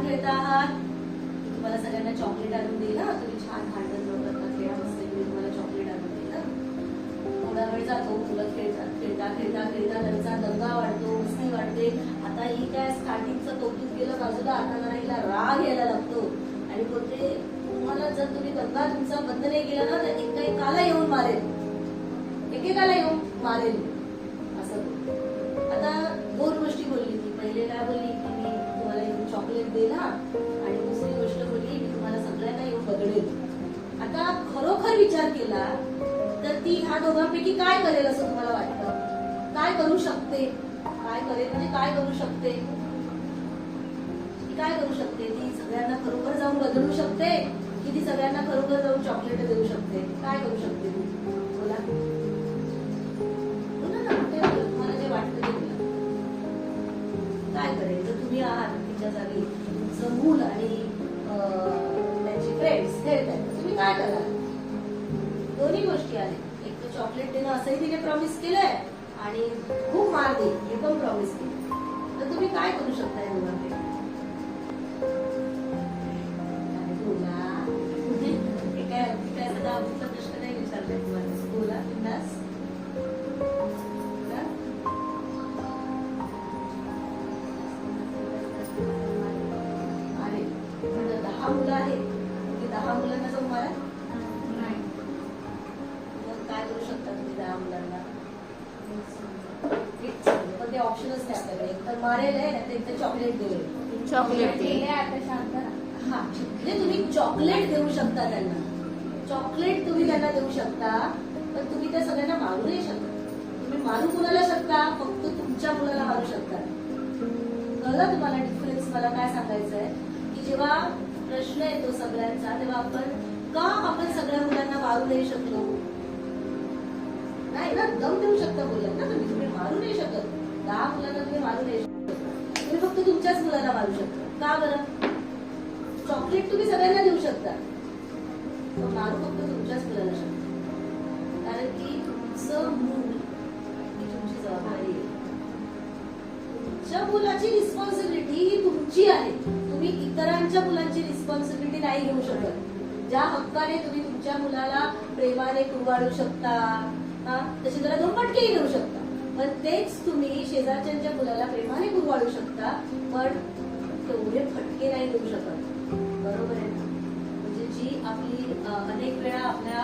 खेळता आहात? तुम्हाला सगळ्यांना चॉकलेट आणून देईल ना, तुम्ही छान भांडण न करता खेळा, मस्त मी तुम्हाला चॉकलेट आणून देईल ना. थोडा वेळ जातो, मुलं खेळतात, खेळता खेळता खेळता त्यांचा दंगा वाढतो, मस्ती वाढते. आता ही काय स्टार्टिंगचं कौतुक केलं बाजूला, आता जरा हिला राग यायला लागतो आणि बोलते तुम्हाला जर तुम्ही दंगा तुमचा बंद नाही केला ना तर एकेकाला येऊन मारेल, एकेकाला येऊन मारेल असं. आता दोन गोष्टी बोलली ती. पहिले काय बोलली की मी तुम्हाला येऊन चॉकलेट देईल हा, आणि दुसरी गोष्ट बोलली की तुम्हाला सगळ्यांना येऊन बघडेल. आता खरोखर विचार केला तर ती ह्या दोघांपैकी काय करेल असं तुम्हाला वाटतं? काय करू शकते? काय करेल म्हणजे काय करू शकते? ती काय करू शकते? ती सगळ्यांना खरोखर जाऊन बदलू शकते की ती सगळ्यांना खरोखर जाऊन चॉकलेट देऊ शकते? काय करू शकते ती? बोला बोला ना, तुम्हाला जे वाटतं ते बोला. काय करेल? जर तुम्ही आहात तिच्या जागी, तुमचं मूल आणि त्यांचे फ्रेंड्स खेळतायत, तुम्ही काय कराल? दोन्ही गोष्टी आहेत. एक तर चॉकलेट देणं असंही तिने प्रॉमिस केलंय आणि खूप मार दे हे पण प्रॉमिस केलं. तर तुम्ही काय करू शकता या दोघांपैकी? काय सगळा अभूतचा प्रश्न नाही विचारलाय तुम्हाला. बोला बिंदास. अरे 10 मुलं आहेत, 10 मुलांना जाऊन मारा नाही. मग काय करू शकता तुम्ही 10 मुलांना? पण ते ऑप्शनच नाही आपल्याकडे. एक तर मारेल आहे ना, एक तर चॉकलेट देईल. चॉकलेट दिले आता शांत राहा. हा म्हणजे तुम्ही चॉकलेट देऊ शकता त्यांना, चॉकलेट तुम्ही त्यांना देऊ शकता, पण तुम्ही त्या सगळ्यांना मारू नाही शकत. तुम्ही मारू कुणाला शकता? फक्त तुमच्या मुलाला मारू शकता. कळलं तुम्हाला डिफरन्स? मला काय सांगायचंय की जेव्हा प्रश्न येतो सगळ्यांचा तेव्हा आपण सगळ्या मुलांना मारू नाही शकलो? नाही ना, दम देऊ शकता बोलत ना तुम्ही. तुम्ही मारू नाही शकत. 10 मुलांना तुम्ही मारू नाही शकत. तुम्ही फक्त तुमच्याच मुलांना मारू शकता. का बरं? चॉकलेट तुम्ही सगळ्यांना देऊ शकता, मारू फक्त तुमच्याच मुलाला शकता. कारण की तुमचं मूल ही तुमची जबाबदारी आहे. तुमच्या मुलाची रिस्पॉन्सिबिलिटी ही तुमची आहे. तुम्ही इतरांच्या मुलांची रिस्पॉन्सिबिलिटी नाही घेऊ शकत. ज्या हक्काने तुम्ही तुमच्या मुलाला प्रेमाने कुरवाळू शकता, तशी जरा 2 फटकेही घेऊ शकता, पण तेच तुम्ही शेजारच्या मुलाला प्रेमाने कुरवाळू शकता, पण तेवढे फटके नाही देऊ शकत. बरोबर आहे ना? म्हणजे जी आपली अनेक वेळा आपल्या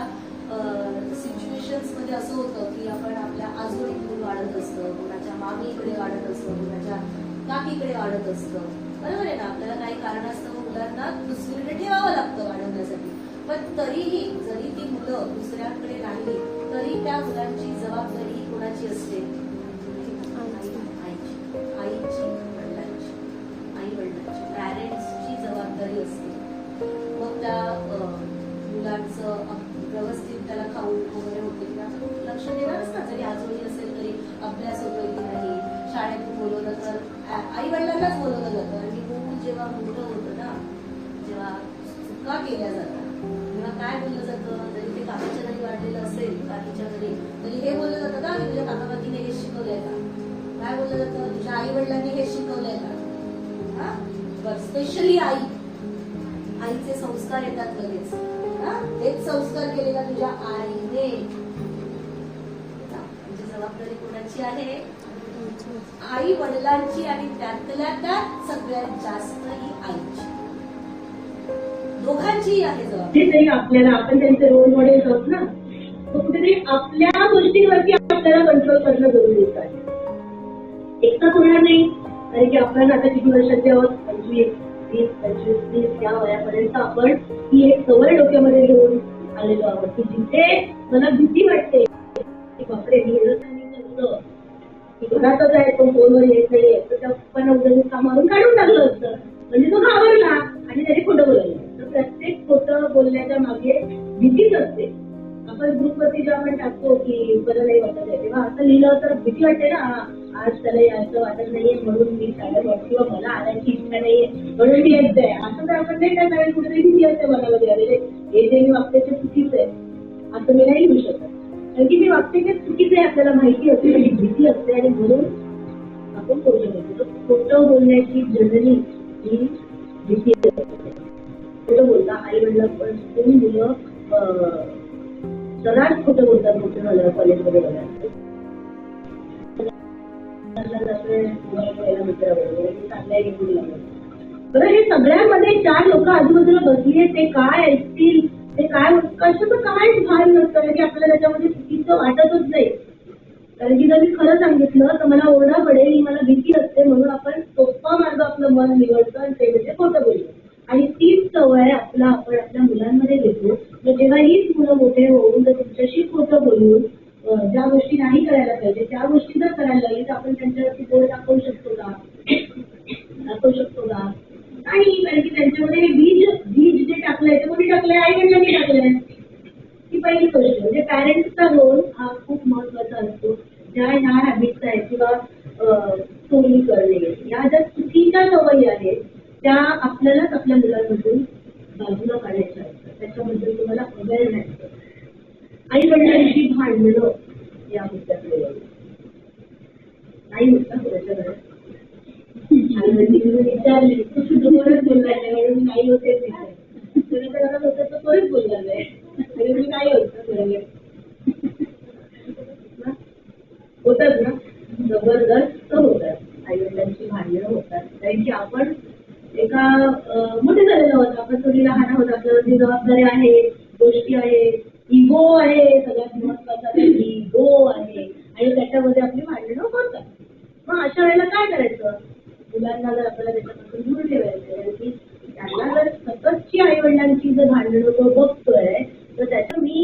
सिच्युएशन्स मध्ये असं होतं की आपण आपल्या आजोळीकडून वाढत असतो, कोणाच्या मामीकडे वाढत असतो, कोणाच्या काकीकडे वाढत असतो. बरोबर आहे ना? आपल्याला काही कारणास्तव मुलांना दुसरीकडे ठेवावं लागतं वाढवण्यासाठी. पण तरीही जरी ती मुलं दुसऱ्याकडे राहिली तरी त्या मुलांची जबाबदारी कोणाची असते? आईची, वडिलांची, आई वडिलांची, पॅरेंट्सची जबाबदारी असते. मग त्या मुलांचं व्यवस्थित त्याला खाऊ वगैरे होते की आपण लक्ष देणारच ना. जरी आजोळी असेल तरी अभ्यास होतोय की नाही, शाळेतून बोलवलं तर आई वडिलांनाच बोलवलं जातं. आणि मूल जेव्हा मोठं होतं ना, जेव्हा चुका केल्या जातात तेव्हा काय बोललं जातं? जरी ते काकाच्या घरी वाढलेलं असेल, काकीच्या घरी, तरी हे बोललं जातं का की तुझ्या काका काकीने हे शिकवलंय का? काय बोललं जातं? तुझ्या आई वडिलांनी हे शिकवलंय का? हा, स्पेशली आईचे संस्कार येतात लगेच. हेच संस्कार केले का तुझ्या आईने? म्हणजे जबाबदारी कोणाची आहे? आई वडिलांची, आणि त्यातल्या त्यात सगळ्यात जास्त ही आईची. दोघांचीही आहे जबाबदारी. तरी आपल्याला, आपण त्यांचे रोल मॉडेल आहोत ना, कुठेतरी आपल्या गोष्टींवरती आपल्याला कंट्रोल करणं गरजेचं आहे. एकटाच होणार नाही. कारण की आपण आता किती वर्षाचे आहोत? 25, 20, 25, 30 या वयापर्यंत आपण ही एक सवय डोक्यामध्ये घेऊन आलेलो आहोत की जिथे मला भीती वाटते की बापरे मी करतो की घरातच आहे, तो फोनवर येत नाहीये, तर त्या पप्पांना उद्या कामावरून काढून टाकलं असतं. म्हणजे तो घाबरला आणि त्याने खोटं बोललं. तर प्रत्येक खोटं बोलण्याच्या मागे भीतीच असते. आपण ग्रुपवरती जेव्हा आपण टाकतो की बरं नाही वाटत आहे, तेव्हा असं लिहिलं तर भीती वाटते ना, आज त्याला यायचं वाटत नाहीये म्हणून मी शाळेत वाटत, किंवा मला आणायची इच्छा नाहीये म्हणून मी येत आहे. असं तर आपण नाही करणार. कुठेतरी भीती असते मनामध्ये, अरे हे जे मी वागते ते चुकीचं आहे असं मी नाही लिहू शकत. कारण की मी वागते ते चुकीचं आहे आपल्याला माहिती असते, आणि भीती असते, आणि म्हणून आपण खोटं बोलतो. खोटं बोलण्याची जननी ही भीती खोटं बोलता आई वडिलांपासून मुलं सर्रास खोटं बोलतात मोठं झालं कॉलेजमध्ये गेल्यानंतर. बरं हे सगळ्यांमध्ये 4 लोक आजूबाजूला बसली आहेत, ते काय ऐकतील, ते काय कशाचं काहीच भान नसतं की आपल्याला त्याच्यामध्ये चुकीचं वाटतच नाही. कारण की जर मी खरं सांगितलं तर मला ओरडा पडेल, ही मला भीती असते, म्हणून आपण सोपा मार्ग आपलं मन निवडतो आणि ते म्हणजे खोटं बोलतो. आणि तीच सवय आपण आपल्या मुलांमध्ये घेतो. जेव्हा हीच मुलं मोठे होऊन जर तुमच्याशी खोटं बोलून ज्या गोष्टी नाही करायला पाहिजे त्या गोष्टी जर करायला लागली तर आपण त्यांच्यावरती बोल दाखवू शकतो का? नाही, कारण की त्यांच्यामध्ये हे बीज जे टाकलंय ते कोणी टाकलंय? आई वडिलांनी टाकलंय. ही पहिली गोष्ट. म्हणजे पॅरेंट्सचा रोल हा खूप महत्वाचा असतो. ह्या हॅबिट्स आहेत किंवा चोरी करणे या ज्या चुकीच्या सवयी आहेत त्या आपल्यालाच आपल्या मुलांमधून बाजूला काढायच्या असतात. त्याच्याबद्दल तुम्हाला अवेअरनेस. आई वडिलांची भांडणं या मुद्द्याकडे नाही होता कोणाच्या घरात. आई वडील विचारले कोणच बोलला नाही म्हणून नाही होते कोणाच्या घरात होतं तर कोणच बोलला नाही मी काय होतं होतात ना, जबरदस्त होतात. आई वडिलांची भांडणं होतात कारण की आपण एका मोठे झालेलो आहोत, आपण थोडी लहान आहोत, आपल्यावरती जबाबदारी आहे, गोष्टी आहे, इगो आहे, सगळ्यात महत्वाचा इगो आहे आणि त्याच्यामध्ये आपली भांडणं होतात. मग अशा वेळेला काय करायचं? मुलांना जर आपल्याला त्याच्यापासून दूर ठेवायचं कारण की त्यांना जर सततची आई वडिलांची जर भांडणं तो बघतोय तर त्याचं मी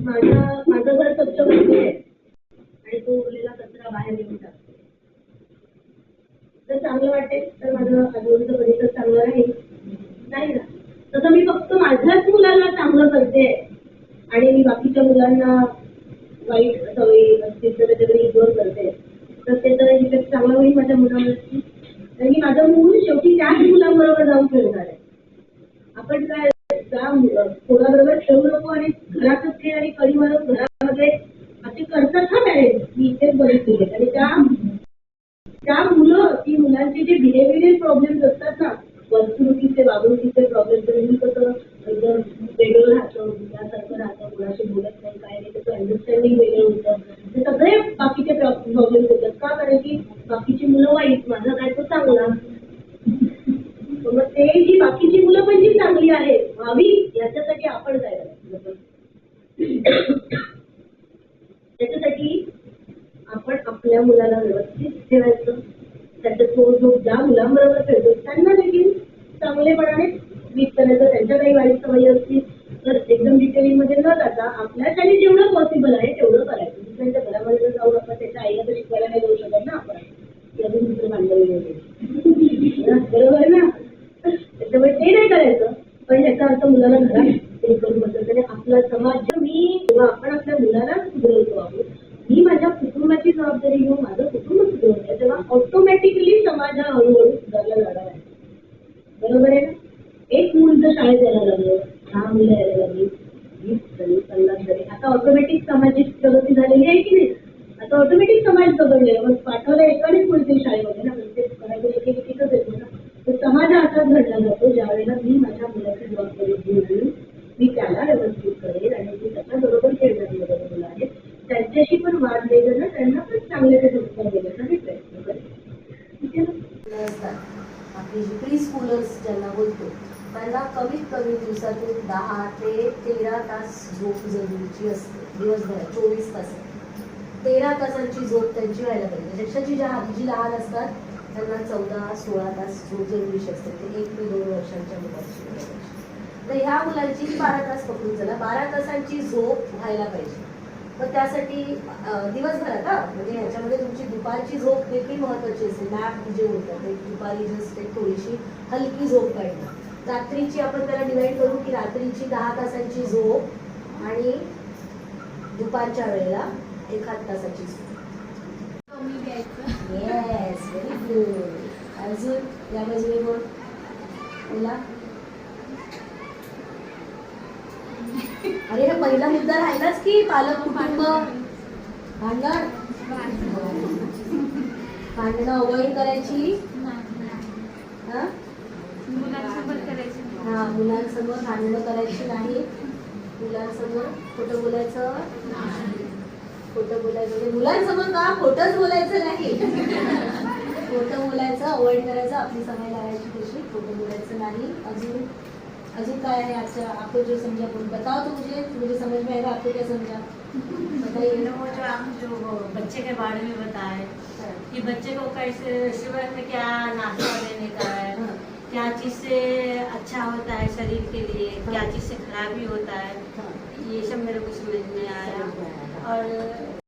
माझं घर स्वच्छ करते आणि तो उरलेला कचरा बाहेर घेऊन टाकतो तर चांगलं वाटेल तर माझं आजूबाजूचं परिसर चांगलं राहील नाही ना. तसं मी फक्त माझ्याच मुलांना चांगलं करते आणि मी बाकीच्या मुलांना वाईट सवयी असतील तर त्याच्याकडे इग्नोर करते तर ते तर इफेक्ट चांगला होईल माझ्या मुलांवरती. कारण की माझं मूल शेवटी त्याच मुलांबरोबर जाऊन खेळणार आहे. आपण काय त्या कोणाबरोबर खेळू नको आणि घरातच खेळ आणि कळीवर घरामध्ये असे करतात ना पॅरेंट्स. मी इथेच बघितले आणि त्या मुलं ती मुलांचे जे बिहेव्हिअरल प्रॉब्लेम्स असतात ना, वर्तणुकीचे वागणुकीचे प्रॉब्लेम तर मी कसं एकदम वेगळं राहतं, मुलासारखं राहतं, कोणाशी बोलत नाही काय नाही, त्याचं अंडरस्टँडिंग वेगळं होतं. ते सगळे बाकीचे प्रॉब्लेम होतात का? कारण की बाकीची मुलं वाईट, माझा काय तो चांगला. मग ते जी बाकीची मुलं पण जी चांगली आहेत व्हावी याच्यासाठी आपण काय करायचं? त्याच्यासाठी आपण आपल्या मुलाला व्यवस्थित ठेवायचं. त्याचा तो ज्या मुलांबरोबर खेळतो त्यांना देखील चांगलेपणाने वीज करायचं. त्यांच्या काही वाईट सवयी असतील तर एकदम डिटेलिंगमध्ये न जाता आपल्यासाठी जेवढं पॉसिबल आहे तेवढं करायचं. दुसऱ्यांच्या घरामध्ये जर जाऊन आपण त्याच्या आईला तर शिकवायला नाही जाऊ शकत ना आपण. अजून दुसरं भांडवल बरोबर ना. त्याच्यामुळे ते नाही करायचं. पण याचा अर्थ मुलाला घरात हे करून बसत आणि आपला समाज मी किंवा आपण आपल्या मुलाला सुधारतो आहोत. मी माझ्या कुटुंबाची जबाबदारी घेऊन माझं कुटुंब सुधारत तेव्हा ऑटोमॅटिकली समाज हा हळूहळू सुधारला जाणार आहे. बरोबर आहे ना. एक मुल जर शाळेत यायला लागलं, 6 मुलं यायला लागली, 20 झाली, 50 झाली, आता ऑटोमॅटिक सामाजिक प्रगती झालेली आहे की नाही? आता ऑटोमॅटिक समाज बदलले. मग पाठवलं एकानेच मिळतील शाळेमध्ये ना, म्हणजे करायचं एकच येतो ना. तर समाज असाच घडला जातो ज्या वेळेला मी माझ्या मुलाची जबाबदारी घेऊन मी त्याला व्यवस्थित करेल आणि मी त्याच्याबरोबर खेळणारी वगैरे मुलं आहेत त्यांच्याशी पण वाद नाही ना, त्यांना पण चांगले ते संस्कार देण्याचा मी प्रयत्न करेन. आपली जी प्री स्कूलर्स ज्यांना बोलतो त्यांना कमीत कमी दिवसातून 10 ते 13 तास झोप जरुरीची असते. दिवसभरात 24 तास 13 तासांची झोप त्यांची व्हायला पाहिजे. त्यापेक्षा जी लहान असतात त्यांना 14-16 तास झोप जरुरीची असते. ते 1 ते 2 वर्षांच्या मुलांची. तर ह्या मुलांची 12 तास पकडून चला 12 तासांची झोप व्हायला पाहिजे. मग त्यासाठी दिवसभरात म्हणजे ह्याच्यामध्ये तुमची दुपारची झोप देखील महत्वाची असते. नॅप जे होतं ते दुपारी जस्ट एक थोडीशी हलकी झोप काढणं. रात्रीची आपण त्याला डिवाइड करू की रात्रीची 10 तासांची झोप आणि दुपारच्या वेळेला 1 तासाची झोप. Yes, very good. अजून या बाजूने बोला. अरे हा पहिला मुद्दा राहिलाच की पालक कुटुंब भांडणं अवॉइड करायची. हा, मुलांसमोर भांडणं करायची नाही, मुलांसमोर खोटं बोलायचं, खोटं बोलायचं म्हणजे मुलांसमोर का खोटंच बोलायचं नाही, खोटं बोलायचं अवॉइड करायचं, आपली सवय लावायची तशी, खोटं बोलायचं नाही. अजून अजून काय है अच्छा आपको जो समझा बोल बताओ तो मुझे समझ में आएगा, आपको क्या समझा बताइए। वो जो आप जो बच्चे के बारे में बताए कि बच्चे को कैसे सुबह में क्या नाश्ता देने का है, हाँ। क्या चीज़ से अच्छा होता है शरीर के लिए, क्या हाँ। चीज़ से खराबी होता है, हाँ। ये सब मेरे को समझ में आया। समझ में आया। और